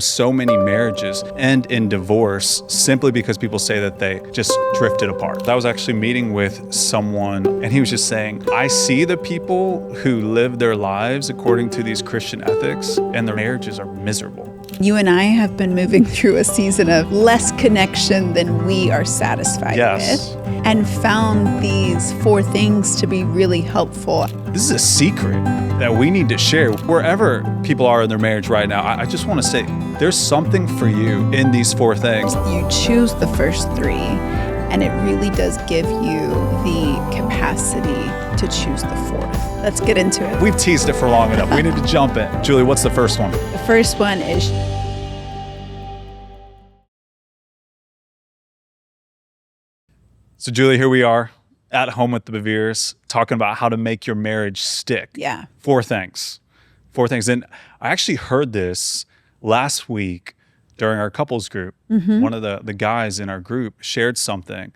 So many marriages end in divorce simply because people say that they just drifted apart. I was actually meeting with someone and he was just saying, I see the people who live their lives according to these Christian ethics and their marriages are miserable. You and I have been moving through a season of less connection than we are satisfied with, and found these 4 things to be really helpful. This is a secret that we need to share. Wherever people are in their marriage right now, I just want to say there's something for you in these 4 things. You choose the first 3, and it really does give you the capacity to choose the 4th. Let's get into it. We've teased it for long enough. We need to jump in. Julie, what's the first one? The first one is So Julie, here we are at home with the Beveres talking about how to make your marriage stick. Yeah. 4 things. 4 things. And I actually heard this last week during our couples group. One of the guys in our group shared something.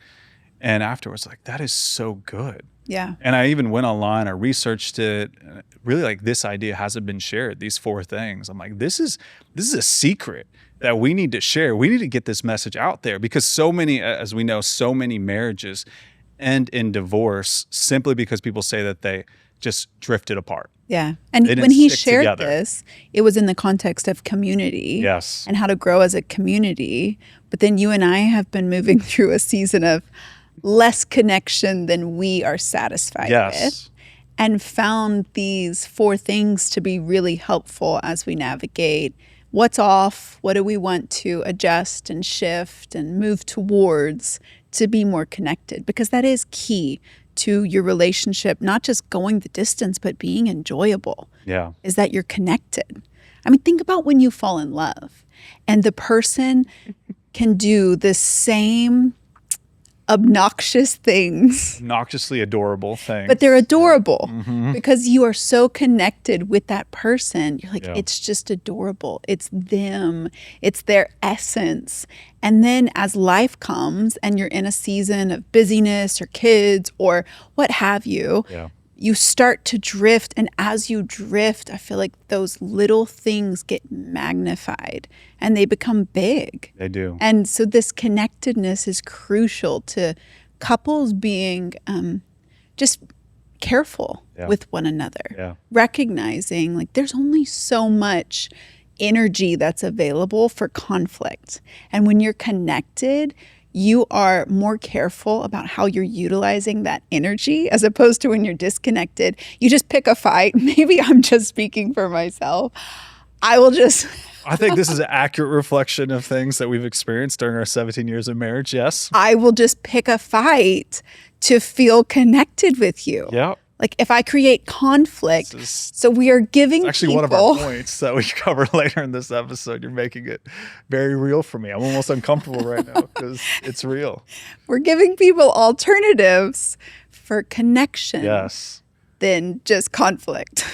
And afterwards, like, that is so good. Yeah. And I even went online, I researched it. Really, like, this idea hasn't been shared, these 4 things. I'm like, this is a secret that we need to share. We need to get this message out there because so many, as we know, so many marriages end in divorce simply because people say that they just drifted apart. Yeah. And when he shared this, it was in the context of community. Yes. And how to grow as a community. But then you and I have been moving through a season of less connection than we are satisfied with, and found these 4 things to be really helpful as we navigate what's off, what do we want to adjust and shift and move towards to be more connected, because that is key to your relationship, not just going the distance, but being enjoyable. Yeah. Is that you're connected. I mean, think about when you fall in love and the person can do the same obnoxious things. Obnoxiously adorable things. But they're adorable because you are so connected with that person. You're like, it's just adorable. It's them. It's their essence. And then as life comes and you're in a season of busyness or kids or what have you, you start to drift. And as you drift, I feel like those little things get magnified and they become big. They do. And so this connectedness is crucial to couples being just careful with one another. Recognizing like there's only so much energy that's available for conflict. And when you're connected, you are more careful about how you're utilizing that energy as opposed to when you're disconnected. You just pick a fight. Maybe I'm just speaking for myself. I think this is an accurate reflection of things that we've experienced during our 17 years of marriage. Yes. I will just pick a fight to feel connected with you. Yeah. Like if I create conflict, so we are giving actually people, one of our points that we cover later in this episode. You're making it very real for me. I'm almost uncomfortable right now because it's real. We're giving people alternatives for connection than just conflict.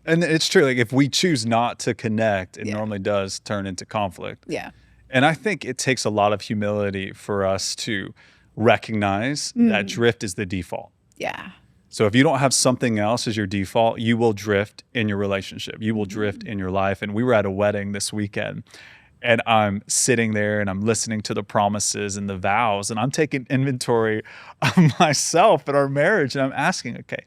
And it's true. Like if we choose not to connect, it normally does turn into conflict. Yeah. And I think it takes a lot of humility for us to recognize that drift is the default. Yeah. So if you don't have something else as your default, you will drift in your relationship. You will drift in your life. And we were at a wedding this weekend and I'm sitting there and I'm listening to the promises and the vows and I'm taking inventory of myself and our marriage. And I'm asking, okay,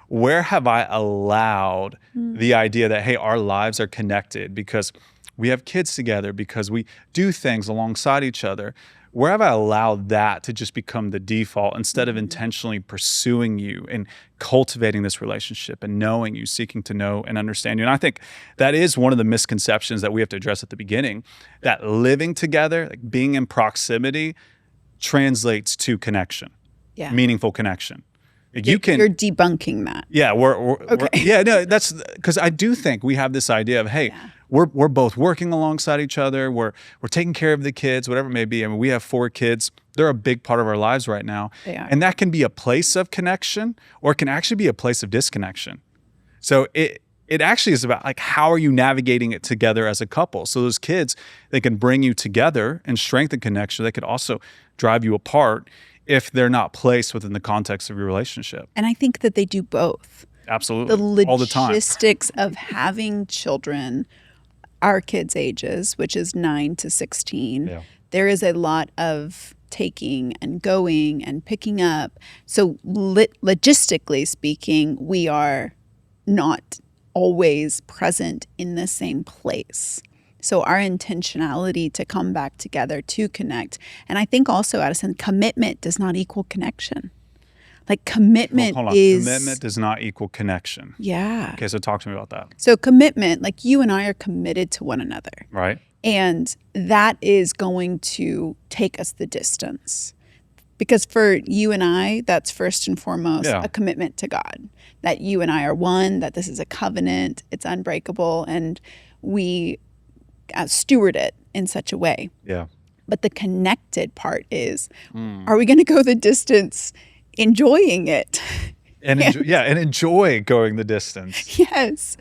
where have I allowed the idea that, hey, our lives are connected because we have kids together, because we do things alongside each other? Where have I allowed that to just become the default instead of intentionally pursuing you and cultivating this relationship and knowing you, seeking to know and understand you? And I think that is one of the misconceptions that we have to address at the beginning, that living together, like being in proximity, translates to connection, meaningful connection. You're debunking that. Yeah, that's because I do think we have this idea of, hey, we're both working alongside each other. We're taking care of the kids, whatever it may be. I mean, we have 4 kids. They're a big part of our lives right now. They are. And that can be a place of connection or it can actually be a place of disconnection. So it actually is about like, how are you navigating it together as a couple? So those kids, they can bring you together and strengthen connection. They could also drive you apart if they're not placed within the context of your relationship. And I think that they do both. Absolutely. The all the time. logistics of having children our kids' ages, which is 9 to 16, Yeah. there is a lot of taking and going and picking up. So logistically speaking, we are not always present in the same place. So our intentionality to come back together to connect. And I think also, Addison, commitment does not equal connection. Like commitment Hold on. is... Commitment does not equal connection. Yeah. Okay, so talk to me about that. So commitment, like you and I are committed to one another. Right. And that is going to take us the distance. Because for you and I, that's first and foremost a commitment to God. That you and I are one, that this is a covenant, it's unbreakable, and we steward it in such a way. Yeah. But the connected part is, are we going to go the distance enjoying it? And enjoy going the distance. Yes.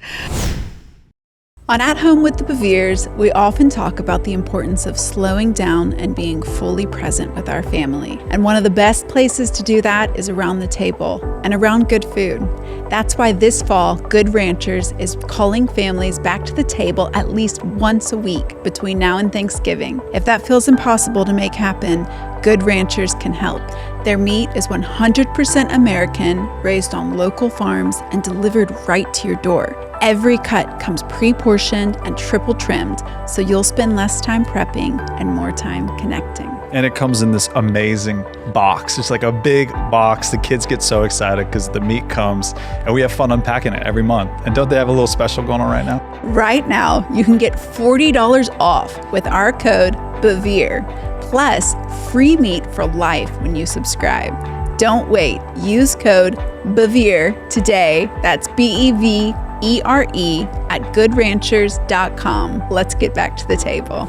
On At Home with the Beveres, we often talk about the importance of slowing down and being fully present with our family. And one of the best places to do that is around the table and around good food. That's why this fall, Good Ranchers is calling families back to the table at least once a week between now and Thanksgiving. If that feels impossible to make happen, Good Ranchers can help. Their meat is 100% American, raised on local farms, and delivered right to your door. Every cut comes pre-portioned and triple trimmed, so you'll spend less time prepping and more time connecting. And it comes in this amazing box. It's like a big box. The kids get so excited because the meat comes, and we have fun unpacking it every month. And don't they have a little special going on right now? Right now, you can get $40 off with our code BEVERE, plus free meat for life when you subscribe. Don't wait. Use code BEVERE today. That's BEVERE at goodranchers.com. Let's get back to the table.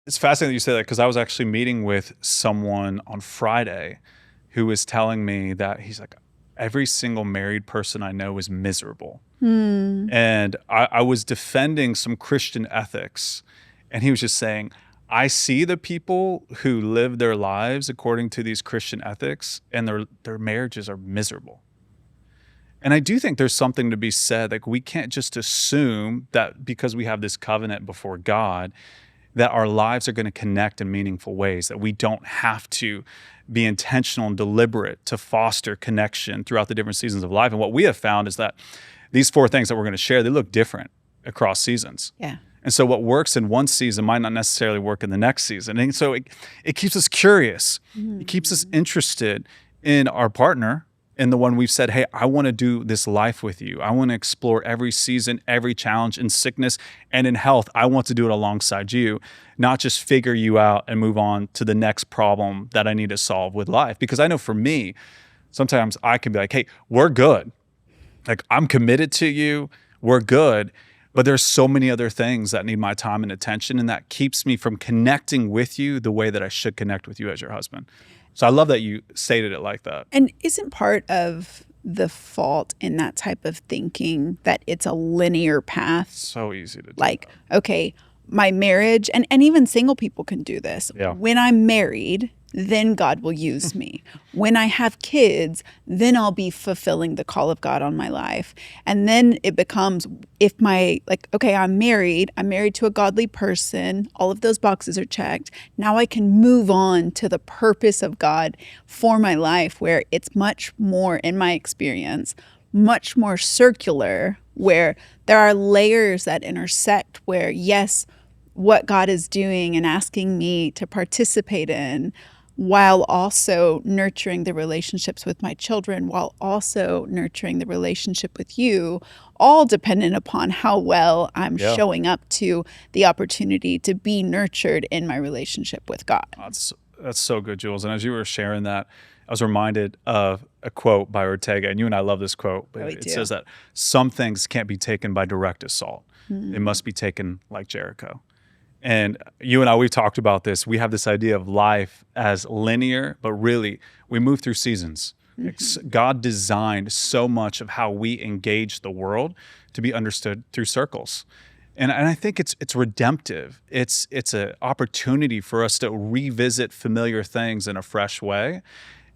It's fascinating that you say that, because I was actually meeting with someone on Friday who was telling me that he's like, every single married person I know is miserable. And I was defending some Christian ethics, and he was just saying, I see the people who live their lives according to these Christian ethics, and their marriages are miserable. And I do think there's something to be said. Like, we can't just assume that because we have this covenant before God, that our lives are going to connect in meaningful ways, that we don't have to be intentional and deliberate to foster connection throughout the different seasons of life. And what we have found is that these 4 things that we're going to share, they look different across seasons. Yeah. And so what works in one season might not necessarily work in the next season. And so it keeps us curious. It keeps us interested in our partner, and the one we've said, hey, I want to do this life with you. I want to explore every season, every challenge in sickness and in health. I want to do it alongside you, not just figure you out and move on to the next problem that I need to solve with life. Because I know for me, sometimes I can be like, hey, we're good. Like, I'm committed to you. We're good. But there's so many other things that need my time and attention, and that keeps me from connecting with you the way that I should connect with you as your husband. So I love that you stated it like that. And isn't part of the fault in that type of thinking that it's a linear path? So easy to do. Like, okay, my marriage, and even single people can do this. Yeah. When I'm married, then God will use me. When I have kids, then I'll be fulfilling the call of God on my life. And then it becomes, okay, I'm married to a godly person, all of those boxes are checked. Now I can move on to the purpose of God for my life, where it's much more, in my experience, much more circular, where there are layers that intersect, where yes, what God is doing and asking me to participate in, while also nurturing the relationships with my children, while also nurturing the relationship with you, all dependent upon how well I'm showing up to the opportunity to be nurtured in my relationship with God. That's so good, Jules. And as you were sharing that, I was reminded of a quote by Ortega, and you and I love this quote, but it says that some things can't be taken by direct assault. They must be taken like Jericho. And you and I, we've talked about this. We have this idea of life as linear, but really we move through seasons. God designed so much of how we engage the world to be understood through circles. And I think it's redemptive. It's an opportunity for us to revisit familiar things in a fresh way,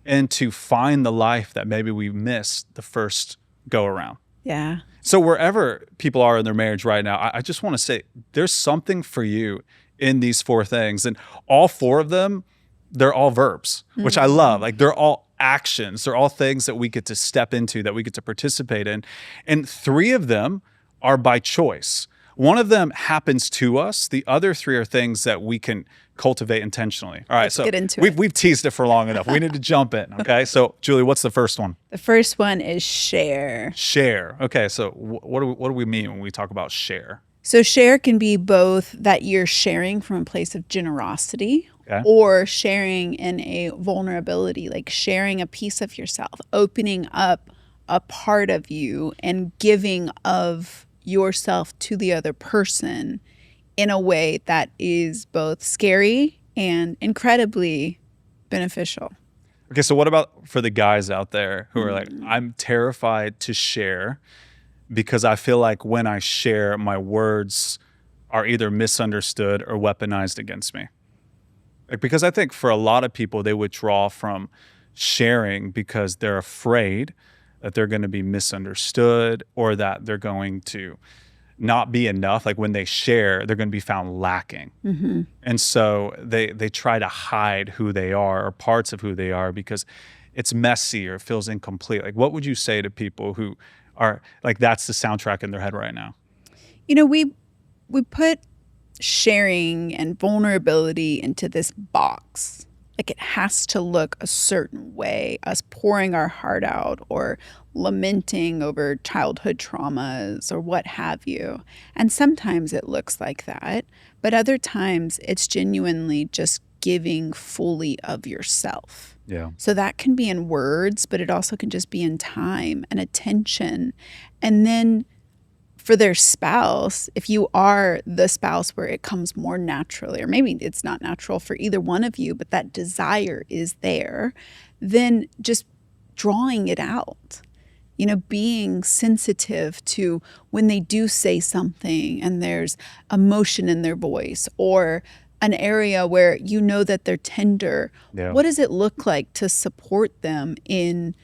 and to find the life that maybe we missed the first go around. Yeah. So wherever people are in their marriage right now, I just want to say there's something for you in these 4 things. And all 4 of them, they're all verbs, which I love. Like they're all actions. They're all things that we get to step into, that we get to participate in. And 3 of them are by choice. One of them happens to us. The other 3 are things that we can cultivate intentionally. All right, Let's so get into we've teased it for long enough. We need to jump in, okay? So Julie, what's the first one? The first one is share. Share. Okay, so what do we mean when we talk about share? So share can be both that you're sharing from a place of generosity, Okay. or sharing in a vulnerability, like sharing a piece of yourself, opening up a part of you and giving of yourself to the other person in a way that is both scary and incredibly beneficial. Okay, so what about for the guys out there who are like, I'm terrified to share because I feel like when I share, my words are either misunderstood or weaponized against me? Like, because I think for a lot of people, they withdraw from sharing because they're afraid that they're going to be misunderstood or that they're going to not be enough. Like when they share, they're going to be found lacking. And so they try to hide who they are or parts of who they are because it's messy or feels incomplete. Like what would you say to people who are like, that's the soundtrack in their head right now? You know, we put sharing and vulnerability into this box. Like it has to look a certain way, us pouring our heart out or lamenting over childhood traumas or what have you. And sometimes it looks like that, but other times it's genuinely just giving fully of yourself. Yeah. So that can be in words, but it also can just be in time and attention. And then for their spouse, if you are the spouse where it comes more naturally, or maybe it's not natural for either one of you, but that desire is there, then just drawing it out, you know, being sensitive to when they do say something and there's emotion in their voice or an area where you know that they're tender. Yeah. What does it look like to support them in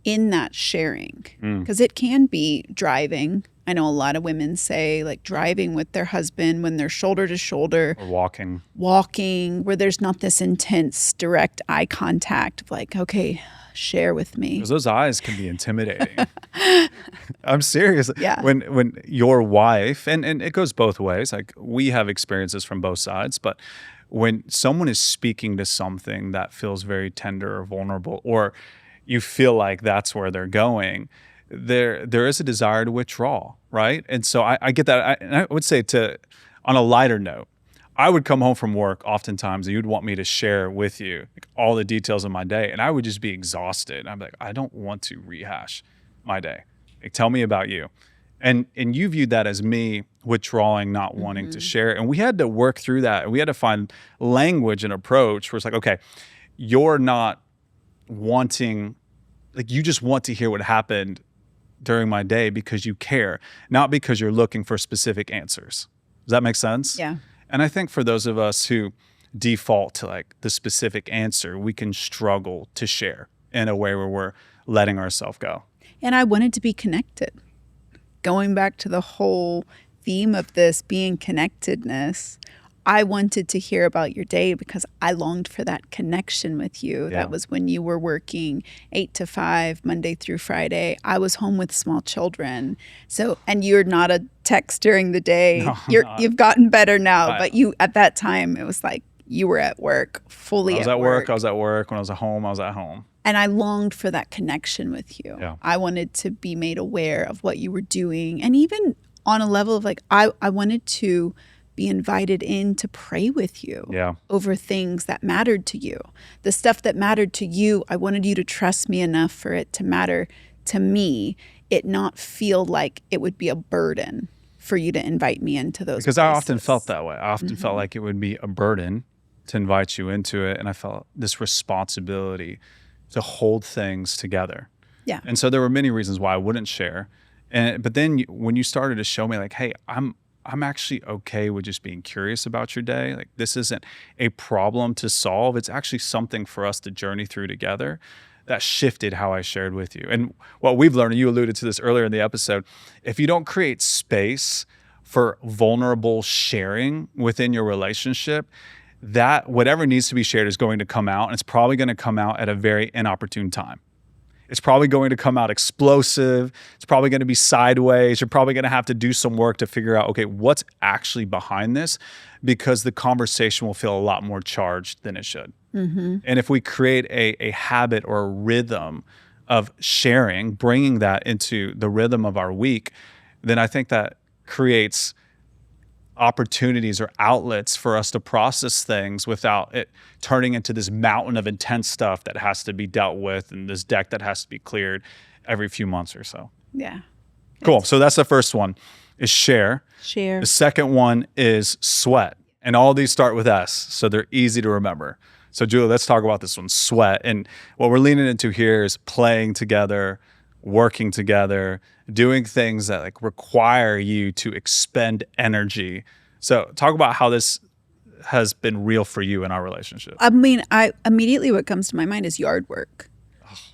that sharing? Because it can be driving. I know a lot of women say like driving with their husband when they're shoulder to shoulder. Or Walking where there's not this intense direct eye contact of like, okay, share with me. Because those eyes can be intimidating. I'm serious. Yeah. When your wife, and it goes both ways, like we have experiences from both sides, but when someone is speaking to something that feels very tender or vulnerable, or you feel like that's where they're going, there is a desire to withdraw, right? And so I get that. And I would say on a lighter note, I would come home from work oftentimes and you'd want me to share with you like, all the details of my day. And I would just be exhausted. I'm like, I don't want to rehash my day. Like, tell me about you. And you viewed that as me withdrawing, not wanting to share. And we had to work through that. And we had to find language and approach where it's like, okay, you're not wanting, like you just want to hear what happened during my day because you care, not because you're looking for specific answers. Does that make sense? Yeah. And I think for those of us who default to like the specific answer, we can struggle to share in a way where we're letting ourselves go. And I wanted to be connected. Going back to the whole theme of this being connectedness, I wanted to hear about your day because I longed for that connection with you. Yeah. That was when you were working 8 to 5, Monday through Friday. I was home with small children. So, and you're not a text during the day. No, You've gotten better now, but you at that time it was like you were at work, fully I was at work. I was at work. When I was at home, I was at home. And I longed for that connection with you. Yeah. I wanted to be made aware of what you were doing. And even on a level of like, I wanted to be invited in to pray with you over things that mattered to you. The stuff that mattered to you, I wanted you to trust me enough for it to matter to me, it not feel like it would be a burden for you to invite me into those Because places. I often felt that way. I often felt like it would be a burden to invite you into it. And I felt this responsibility to hold things together. Yeah. And so there were many reasons why I wouldn't share. But then when you started to show me like, hey, I'm actually okay with just being curious about your day. Like this isn't a problem to solve. It's actually something for us to journey through together. that shifted how I shared with you. And what we've learned, and you alluded to this earlier in the episode, if you don't create space for vulnerable sharing within your relationship, that whatever needs to be shared is going to come out, and it's probably going to come out at a very inopportune time. It's probably going to come out explosive. It's probably going to be sideways. You're probably going to have to do some work to figure out, okay, what's actually behind this, because the conversation will feel a lot more charged than it should. Mm-hmm. And if we create a habit or a rhythm of sharing, bringing that into the rhythm of our week, then I think that creates opportunities or outlets for us to process things without it turning into this mountain of intense stuff that has to be dealt with and this deck that has to be cleared every few months or so. Yeah. Cool. So that's the first one, is share. Share. The second one is sweat. And all these start with S, so they're easy to remember. So Julie, let's talk about this one, sweat. And what we're leaning into here is playing together, working together, doing things that like require you to expend energy. So talk about how this has been real for you in our relationship. I mean, immediately what comes to my mind is yard work.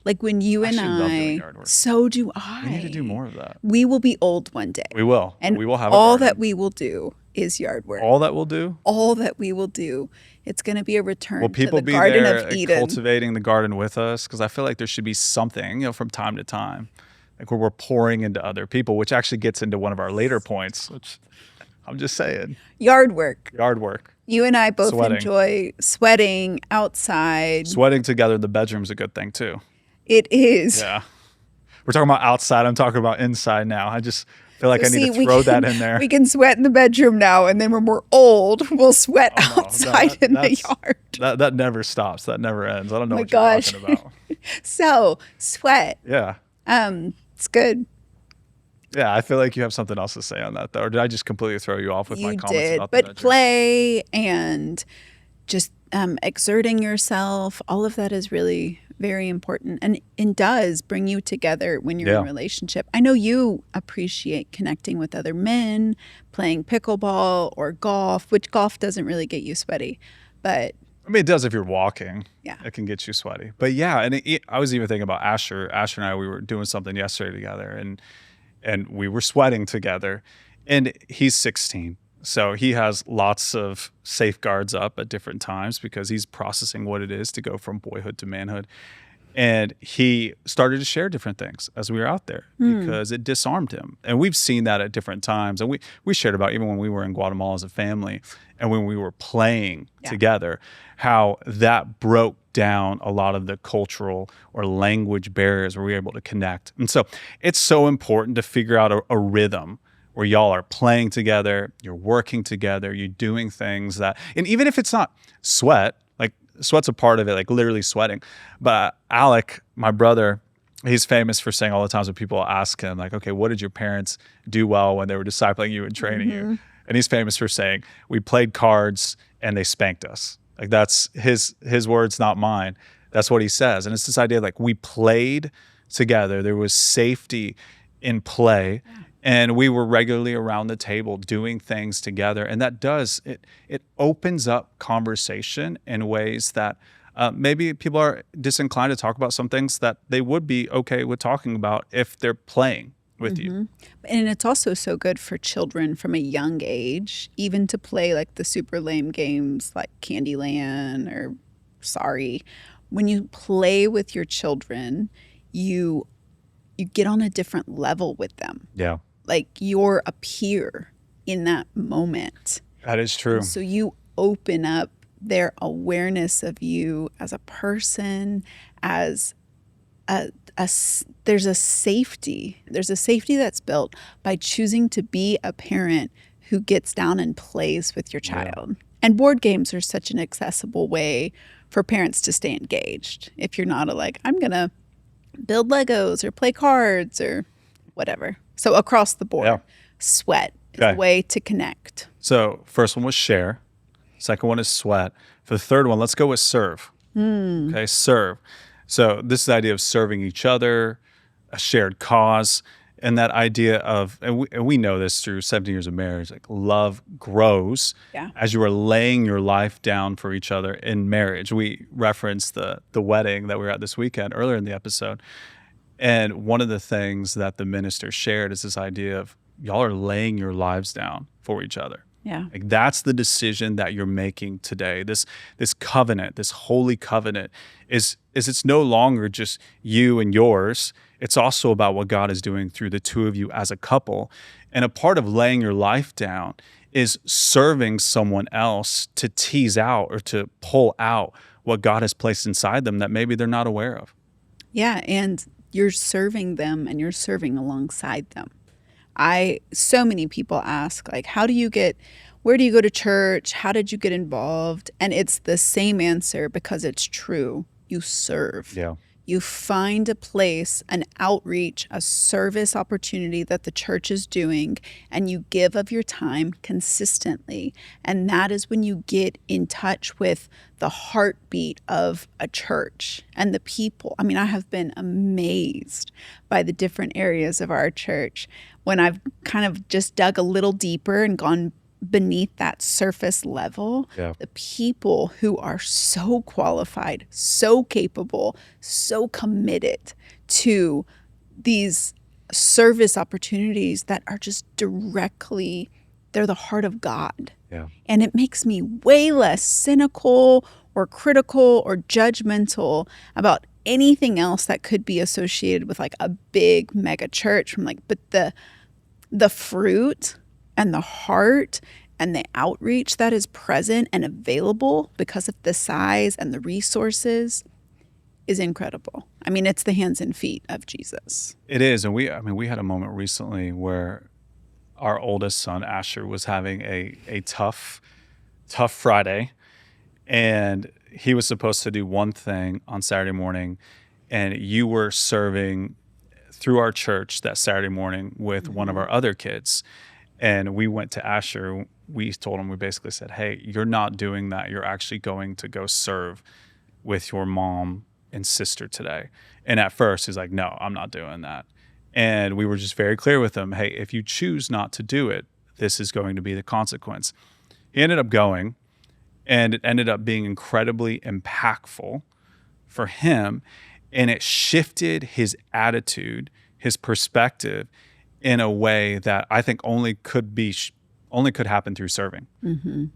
Like when you and love doing yard work. So do I. We need to do more of that. We will be old one day. We will. And we will have all that we will do is yard work. All that we'll do? All that we will do. It's going to be a return will people to the be Garden there of Eden. Cultivating the garden with us? Because I feel like there should be something, from time to time, like where we're pouring into other people, which actually gets into one of our later points, which I'm just saying. Yard work. Yard work. You and I both Sweating. Enjoy sweating outside. Sweating together in the bedroom's a good thing too. It is. Yeah. We're talking about outside. I'm talking about inside now. I just feel like I need to throw that in there. We can sweat in the bedroom now, and then when we're old, we'll sweat outside in the yard. That never stops. That never ends. I don't know what you're talking about. So, sweat. Yeah. It's good. Yeah, I feel like you have something else to say on that, though. Or did I just completely throw you off with my comments about the bedroom? But play and just exerting yourself, all of that is really very important and does bring you together when you're in a relationship. I know you appreciate connecting with other men, playing pickleball or golf, which golf doesn't really get you sweaty, but I mean, it does if you're walking. Yeah. It can get you sweaty. But yeah, and I was even thinking about Asher. Asher and I, we were doing something yesterday together, and we were sweating together. And he's 16. So he has lots of safeguards up at different times because he's processing what it is to go from boyhood to manhood. And he started to share different things as we were out there because it disarmed him. And we've seen that at different times. And we shared about even when we were in Guatemala as a family and when we were playing together, how that broke down a lot of the cultural or language barriers where we were able to connect. And so it's so important to figure out a rhythm where y'all are playing together, you're working together, you're doing things that, and even if it's not sweat, like sweat's a part of it, like literally sweating. But Alec, my brother, he's famous for saying all the times when people ask him, like, okay, what did your parents do well when they were discipling you and training you? And he's famous for saying, we played cards and they spanked us. Like that's his words, not mine. That's what he says. And it's this idea like we played together. There was safety in play. And we were regularly around the table doing things together. And that does, it opens up conversation in ways that maybe people are disinclined to talk about some things that they would be okay with talking about if they're playing with you. And it's also so good for children from a young age, even to play like the super lame games like Candyland or Sorry. When you play with your children, you get on a different level with them. Yeah. Like you're a peer in that moment. That is true. So you open up their awareness of you as a person, as there's a safety. There's a safety that's built by choosing to be a parent who gets down and plays with your child. Yeah. And board games are such an accessible way for parents to stay engaged. If you're not I'm going to build Legos or play cards or whatever. So across the board, sweat is a way to connect. So first one was share. Second one is sweat. For the third one, let's go with serve. Okay, serve. So this is the idea of serving each other, a shared cause. And that idea of, and we know this through 17 years of marriage, like love grows as you are laying your life down for each other in marriage. We referenced the wedding that we were at this weekend earlier in the episode. And one of the things that the minister shared is this idea of y'all are laying your lives down for each other. Yeah. Like that's the decision that you're making today. This covenant, this holy covenant is it's no longer just you and yours. It's also about what God is doing through the two of you as a couple. And a part of laying your life down is serving someone else to tease out or to pull out what God has placed inside them that maybe they're not aware of. Yeah, and you're serving them and you're serving alongside them. So many people ask, like, where do you go to church? How did you get involved? And it's the same answer because it's true. You serve. Yeah. You find a place, an outreach, a service opportunity that the church is doing, and you give of your time consistently. And that is when you get in touch with the heartbeat of a church and the people. I mean, I have been amazed by the different areas of our church when I've kind of just dug a little deeper and gone beneath that surface level. The people who are so qualified, so capable, so committed to these service opportunities that are just directly, they're the heart of God. And it makes me way less cynical or critical or judgmental about anything else that could be associated with like a big mega church. I'm like, but the fruit and the heart and the outreach that is present and available because of the size and the resources is incredible. I mean, it's the hands and feet of Jesus. It is. And we had a moment recently where our oldest son, Asher, was having a tough Friday. And he was supposed to do one thing on Saturday morning. And you were serving through our church that Saturday morning with one of our other kids. And we went to Asher. We told him, we basically said, hey, you're not doing that. You're actually going to go serve with your mom and sister today. And at first he's like, no, I'm not doing that. And we were just very clear with him, hey, if you choose not to do it, this is going to be the consequence. He ended up going, and it ended up being incredibly impactful for him. And it shifted his attitude, his perspective in a way that I think only could happen through serving.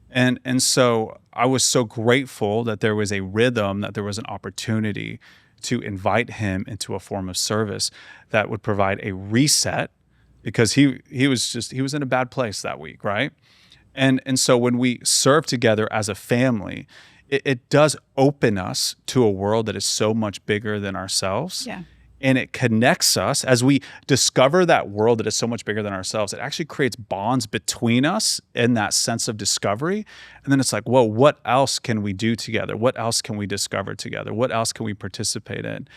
And so I was so grateful that there was a rhythm, that there was an opportunity to invite him into a form of service that would provide a reset, because he was in a bad place that week, right? And so when we serve together as a family, it does open us to a world that is so much bigger than ourselves. And it connects us as we discover that world that is so much bigger than ourselves. It actually creates bonds between us in that sense of discovery. And then it's like, whoa, what else can we do together? What else can we discover together? What else can we participate in?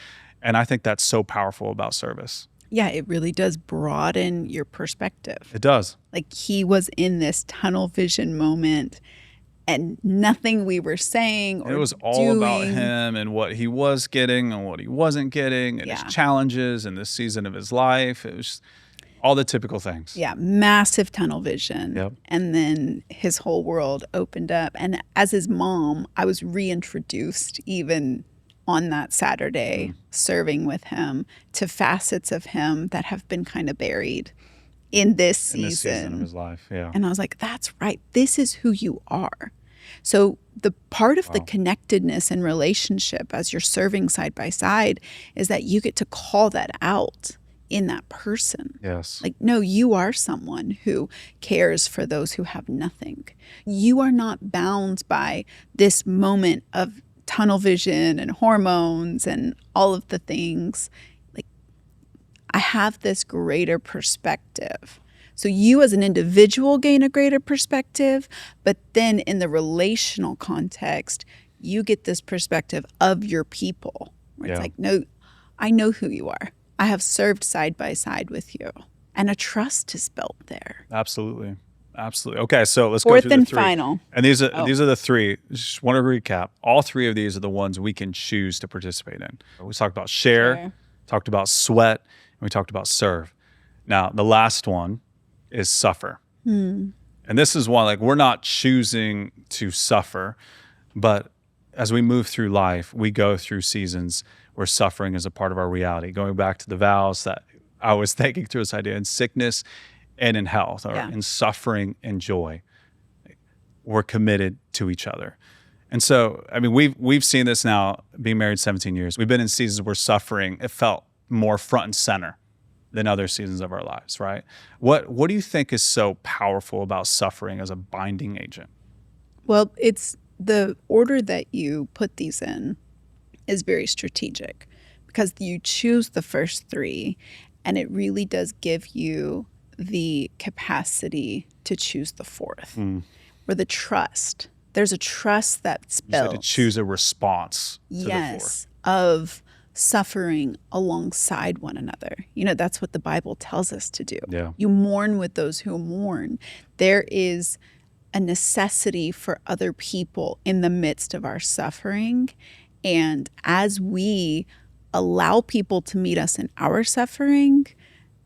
And I think that's so powerful about service. Yeah, it really does broaden your perspective. It does. Like, he was in this tunnel vision moment, and nothing we were saying or it was all doing, about him and what he was getting and what he wasn't getting, and his challenges and this season of his life. It was all the typical things. Yeah, massive tunnel vision. And then his whole world opened up. And as his mom, I was reintroduced even on that Saturday, serving with him, to facets of him that have been kind of buried in this season of his life. And I was like, that's right. This is who you are. So the part of the connectedness and relationship as you're serving side by side is that you get to call that out in that person. Like, no, you are someone who cares for those who have nothing. You are not bound by this moment of tunnel vision and hormones and all of the things. Like, I have this greater perspective. So you as an individual gain a greater perspective, but then in the relational context, you get this perspective of your people. Where it's like, no, I know who you are. I have served side by side with you. And a trust is built there. Absolutely. Okay, so let's go through the three. Fourth and final. And these are the three. Just want to recap. All three of these are the ones we can choose to participate in. We talked about share, talked about sweat, and we talked about serve. Now, the last one is suffer. And this is one, like, we're not choosing to suffer, but as we move through life, we go through seasons where suffering is a part of our reality. Going back to the vows that I was thinking through this idea, in sickness and in health, or in suffering and joy, we're committed to each other. And so, I mean, we've seen this now, being married 17 years. We've been in seasons where suffering, it felt more front and center than other seasons of our lives, right? What do you think is so powerful about suffering as a binding agent? Well, it's the order that you put these in is very strategic, because you choose the first three, and it really does give you the capacity to choose the fourth, or the trust. There's a trust that's built. To choose a response to the fourth. Of suffering alongside one another. You know, that's what the Bible tells us to do. Yeah. You mourn with those who mourn. There is a necessity for other people in the midst of our suffering. And as we allow people to meet us in our suffering,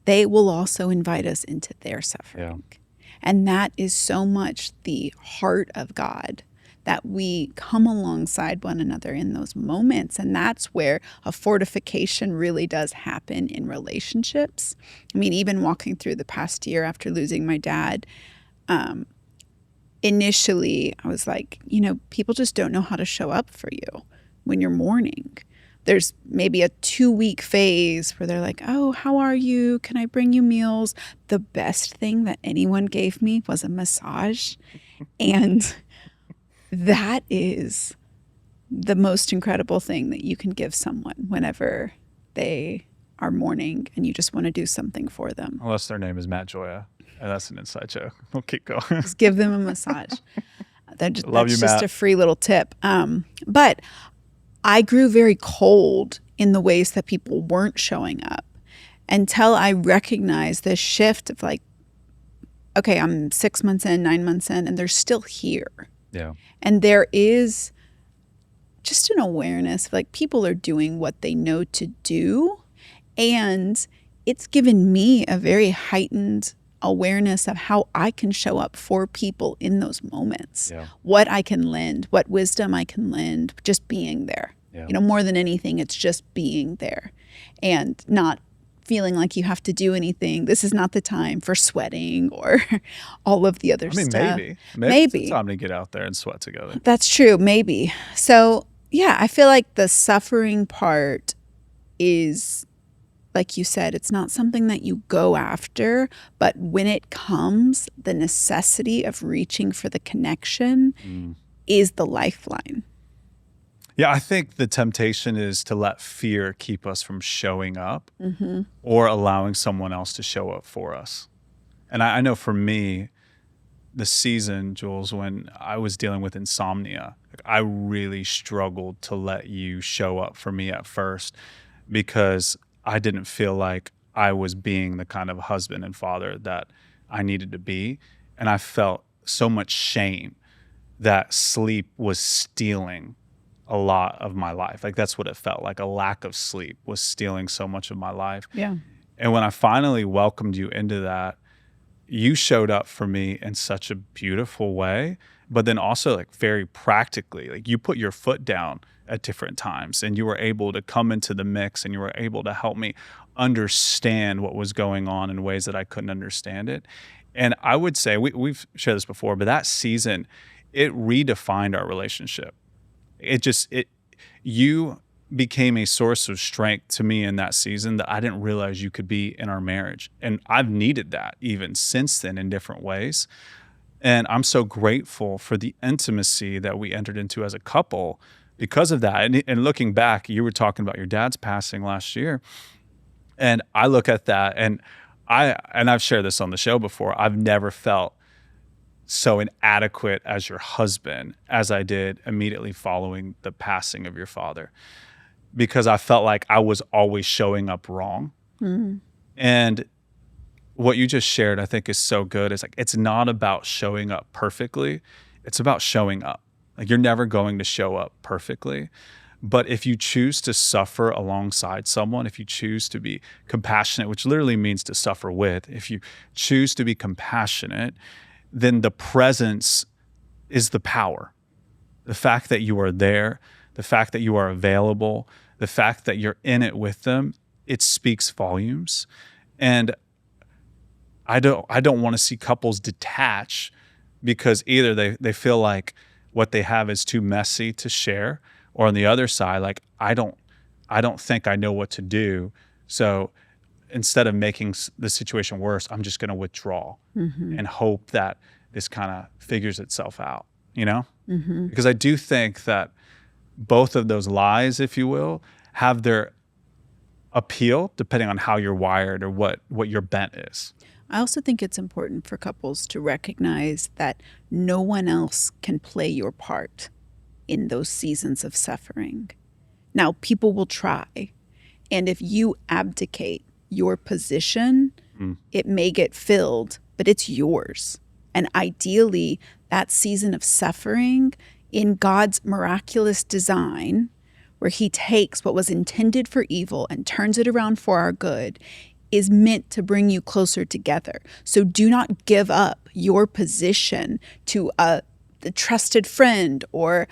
they will also invite us into their suffering. Yeah. And that is so much the heart of God, that we come alongside one another in those moments. And that's where a fortification really does happen in relationships. I mean, even walking through the past year after losing my dad, initially I was like, you know, people just don't know how to show up for you when you're mourning. There's maybe a 2-week phase where they're like, oh, how are you? Can I bring you meals? The best thing that anyone gave me was a massage. And that is the most incredible thing that you can give someone whenever they are mourning and you just want to do something for them. Unless their name is Matt Joya. And that's an inside joke. We'll keep going. Just give them a massage. That's Love you, just Matt. A free little tip. But I grew very cold in the ways that people weren't showing up until I recognized this shift of like, okay, I'm 6 months in, 9 months in, and they're still here. Yeah. And there is just an awareness of like, people are doing what they know to do. And it's given me a very heightened awareness of how I can show up for people in those moments. Yeah. What I can lend, what wisdom I can lend, just being there. Yeah. You know, more than anything, it's just being there and not feeling like you have to do anything. This is not the time for sweating or all of the other stuff. Maybe it's time to get out there and sweat together. That's true. Maybe. So yeah, I feel like the suffering part is, like you said, it's not something that you go after, but when it comes, the necessity of reaching for the connection is the lifeline. Yeah, I think the temptation is to let fear keep us from showing up or allowing someone else to show up for us. And I know for me, the season, Jules, when I was dealing with insomnia, I really struggled to let you show up for me at first because I didn't feel like I was being the kind of husband and father that I needed to be. And I felt so much shame that sleep was stealing a lot of my life. Like that's what it felt like. A lack of sleep was stealing so much of my life. Yeah. And when I finally welcomed you into that, you showed up for me in such a beautiful way, but then also like very practically, like you put your foot down at different times and you were able to come into the mix and you were able to help me understand what was going on in ways that I couldn't understand it. And I would say, we've shared this before, but that season, it redefined our relationship. You became a source of strength to me in that season that I didn't realize you could be in our marriage. And I've needed that even since then in different ways. And I'm so grateful for the intimacy that we entered into as a couple because of that. And looking back, you were talking about your dad's passing last year. And I look at that and I've shared this on the show before, I've never felt so inadequate as your husband as I did immediately following the passing of your father, because I felt like I was always showing up wrong. And what you just shared, I think is so good. It's like, it's not about showing up perfectly. It's about showing up. Like you're never going to show up perfectly, But if you choose to suffer alongside someone, if you choose to be compassionate, which literally means to suffer with, if you choose to be compassionate, then the presence is the power. The fact that you are there, the fact that you are available, the fact that you're in it with them, it speaks volumes. And I don't want to see couples detach because either they feel like what they have is too messy to share, or on the other side, like I don't think I know what to do. So instead of making the situation worse, I'm just going to withdraw and hope that this kind of figures itself out, you know? Because I do think that both of those lies, if you will, have their appeal depending on how you're wired or what your bent is. I also think it's important for couples to recognize that no one else can play your part in those seasons of suffering. Now, people will try, and if you abdicate your position, it may get filled, but it's yours. And ideally, that season of suffering in God's miraculous design, where he takes what was intended for evil and turns it around for our good, is meant to bring you closer together. So do not give up your position to the trusted friend or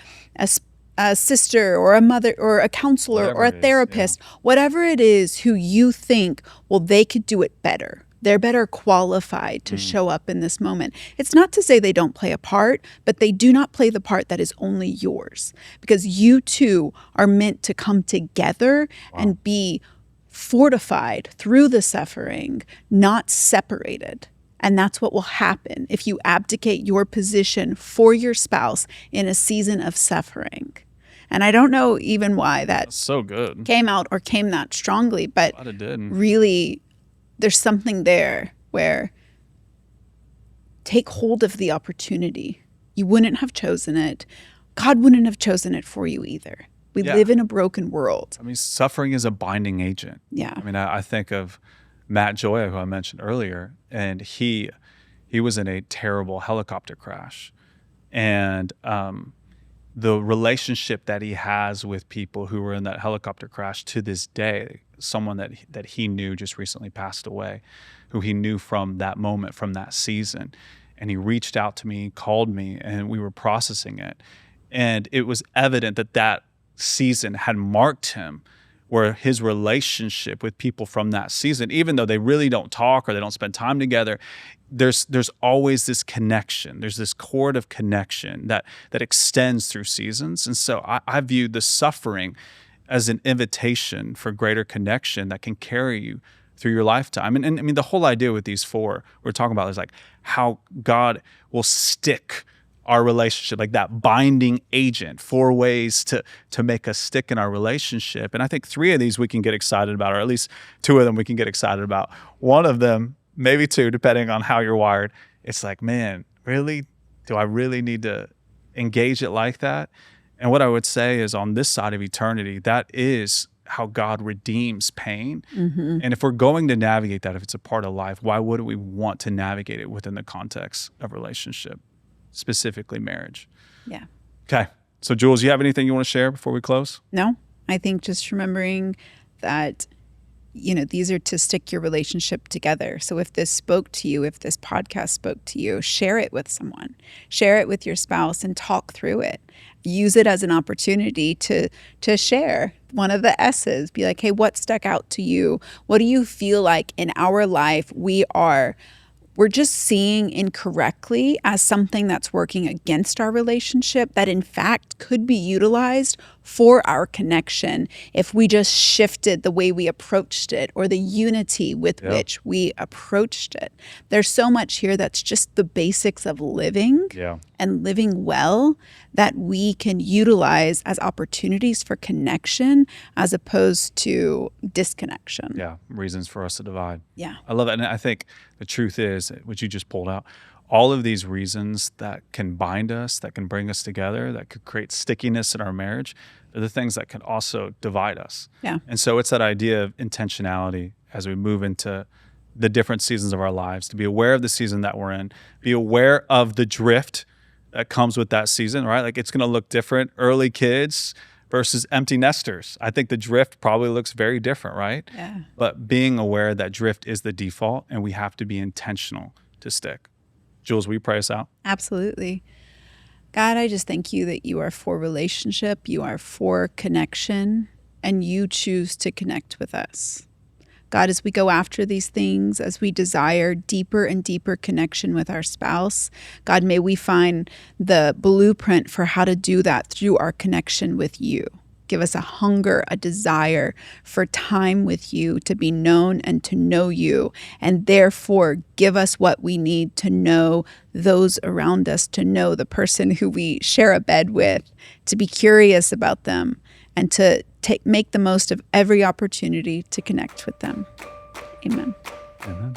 a sister or a mother or a counselor Whatever or a it is, therapist, whatever it is who you think, well, they could do it better. They're better qualified to show up in this moment. It's not to say they don't play a part, but they do not play the part that is only yours, because you two are meant to come together and be fortified through the suffering, not separated. And that's what will happen if you abdicate your position for your spouse in a season of suffering. And I don't know even why That's so good. came out or came that strongly, but Glad it did. really there's something there where take hold of the opportunity. You wouldn't have chosen it. God wouldn't have chosen it for you either. We live in a broken world. I mean, suffering is a binding agent. Yeah. I mean, I think of Matt Joya, who I mentioned earlier, and he was in a terrible helicopter crash. And the relationship that he has with people who were in that helicopter crash to this day, someone that he knew just recently passed away, who he knew from that moment, from that season. And he reached out to me, called me, and we were processing it. And it was evident that season had marked him, where his relationship with people from that season, even though they really don't talk or they don't spend time together, there's always this connection. There's this cord of connection that extends through seasons. And so I view the suffering as an invitation for greater connection that can carry you through your lifetime. And I mean, the whole idea with these four we're talking about is like how God will stick our relationship, like that binding agent, 4 ways to make us stick in our relationship. And I think 3 of these we can get excited about, or at least 2 of them we can get excited about. One of them, maybe 2, depending on how you're wired. It's like, man, really? Do I really need to engage it like that? And what I would say is, on this side of eternity, that is how God redeems pain. And if we're going to navigate that, if it's a part of life, why wouldn't we want to navigate it within the context of relationship, specifically marriage? Yeah. Okay. So Jules, you have anything you want to share before we close? No, I think just remembering that, these are to stick your relationship together. So if this spoke to you, if this podcast spoke to you, share it with someone, share it with your spouse and talk through it. Use it as an opportunity to share one of the S's. Be like, hey, what stuck out to you? What do you feel like in our life we're just seeing incorrectly as something that's working against our relationship that in fact could be utilized for our connection if we just shifted the way we approached it or the unity with which we approached it. There's so much here that's just the basics of living and living well that we can utilize as opportunities for connection as opposed to disconnection. Yeah, reasons for us to divide. Yeah. I love it. And I think the truth is, what you just pulled out, all of these reasons that can bind us, that can bring us together, that could create stickiness in our marriage, are the things that can also divide us. Yeah. And so it's that idea of intentionality as we move into the different seasons of our lives, to be aware of the season that we're in, be aware of the drift that comes with that season, right? Like, it's going to look different. Early kids, versus empty nesters. I think the drift probably looks very different, right? Yeah. But being aware that drift is the default and we have to be intentional to stick. Jules, will you pray us out? Absolutely. God, I just thank you that you are for relationship, you are for connection, and you choose to connect with us. God, as we go after these things, as we desire deeper and deeper connection with our spouse, God, may we find the blueprint for how to do that through our connection with you. Give us a hunger, a desire for time with you, to be known and to know you, and therefore give us what we need to know those around us, to know the person who we share a bed with, to be curious about them, and to make the most of every opportunity to connect with them. Amen. Amen.